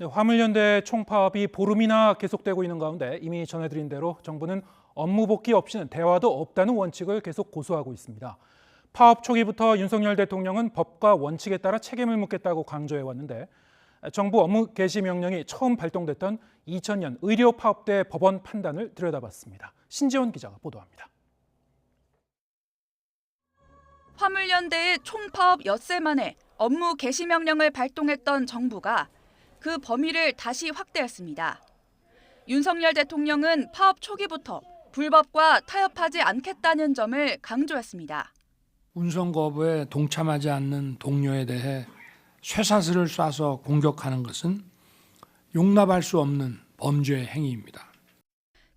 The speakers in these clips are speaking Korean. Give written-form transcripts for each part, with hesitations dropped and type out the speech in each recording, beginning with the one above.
네, 화물연대 총파업이 보름이나 계속되고 있는 가운데 이미 전해드린 대로 정부는 업무 복귀 없이는 대화도 없다는 원칙을 계속 고수하고 있습니다. 파업 초기부터 윤석열 대통령은 법과 원칙에 따라 책임을 묻겠다고 강조해 왔는데 정부 업무 개시 명령이 처음 발동됐던 2000년 의료 파업 때 법원 판단을 들여다봤습니다. 신지원 기자가 보도합니다. 화물연대의 총파업 엿새 만에 업무 개시 명령을 발동했던 정부가 그 범위를 다시 확대했습니다. 윤석열 대통령은 파업 초기부터 불법과 타협하지 않겠다는 점을 강조했습니다. 운송 거부에 동참하지 않는 동료에 대해 쇠사슬을 쏴서 공격하는 것은 용납할 수 없는 범죄 행위입니다.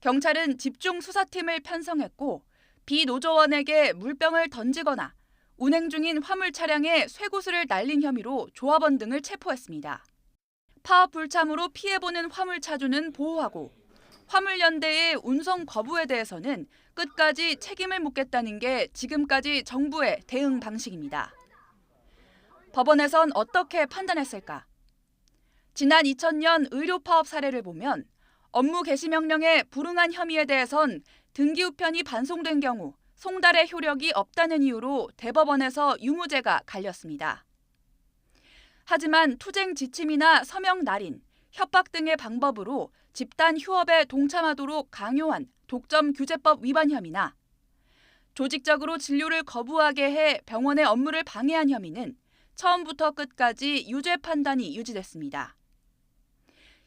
경찰은 집중 수사팀을 편성했고 비노조원에게 물병을 던지거나 운행 중인 화물 차량에 쇠구슬을 날린 혐의로 조합원 등을 체포했습니다. 파업 불참으로 피해보는 화물 차주는 보호하고 화물연대의 운송 거부에 대해서는 끝까지 책임을 묻겠다는 게 지금까지 정부의 대응 방식입니다. 법원에선 어떻게 판단했을까? 지난 2000년 의료 파업 사례를 보면 업무 개시 명령에 불응한 혐의에 대해선 등기 우편이 반송된 경우 송달의 효력이 없다는 이유로 대법원에서 유무죄가 갈렸습니다. 하지만 투쟁 지침이나 서명 날인, 협박 등의 방법으로 집단 휴업에 동참하도록 강요한 독점규제법 위반 혐의나 조직적으로 진료를 거부하게 해 병원의 업무를 방해한 혐의는 처음부터 끝까지 유죄 판단이 유지됐습니다.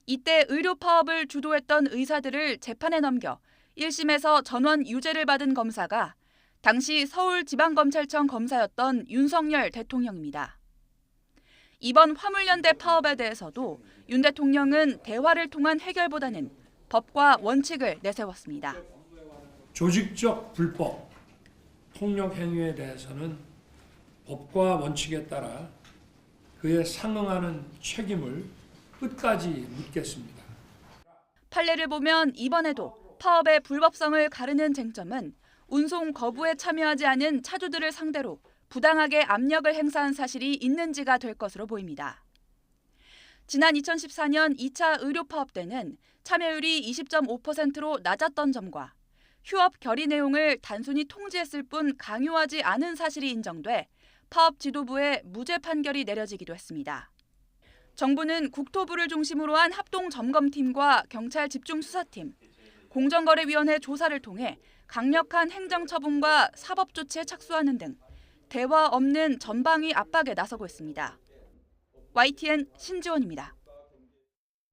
이때 의료 파업을 주도했던 의사들을 재판에 넘겨 1심에서 전원 유죄를 받은 검사가 당시 서울지방검찰청 검사였던 윤석열 대통령입니다. 이번 화물연대 파업에 대해서도 윤 대통령은 대화를 통한 해결보다는 법과 원칙을 내세웠습니다. 조직적 불법, 폭력 행위에 대해서는 법과 원칙에 따라 그에 상응하는 책임을 끝까지 묻겠습니다. 판례를 보면 이번에도 파업의 불법성을 가르는 쟁점은 운송 거부에 참여하지 않은 차주들을 상대로 부당하게 압력을 행사한 사실이 있는지가 될 것으로 보입니다. 지난 2014년 2차 의료 파업 때는 참여율이 20.5%로 낮았던 점과 휴업 결의 내용을 단순히 통지했을 뿐 강요하지 않은 사실이 인정돼 파업 지도부에 무죄 판결이 내려지기도 했습니다. 정부는 국토부를 중심으로 한 합동점검팀과 경찰 집중수사팀, 공정거래위원회 조사를 통해 강력한 행정처분과 사법조치에 착수하는 등 대화 없는 전방위 압박에 나서고 있습니다. YTN 신지원입니다.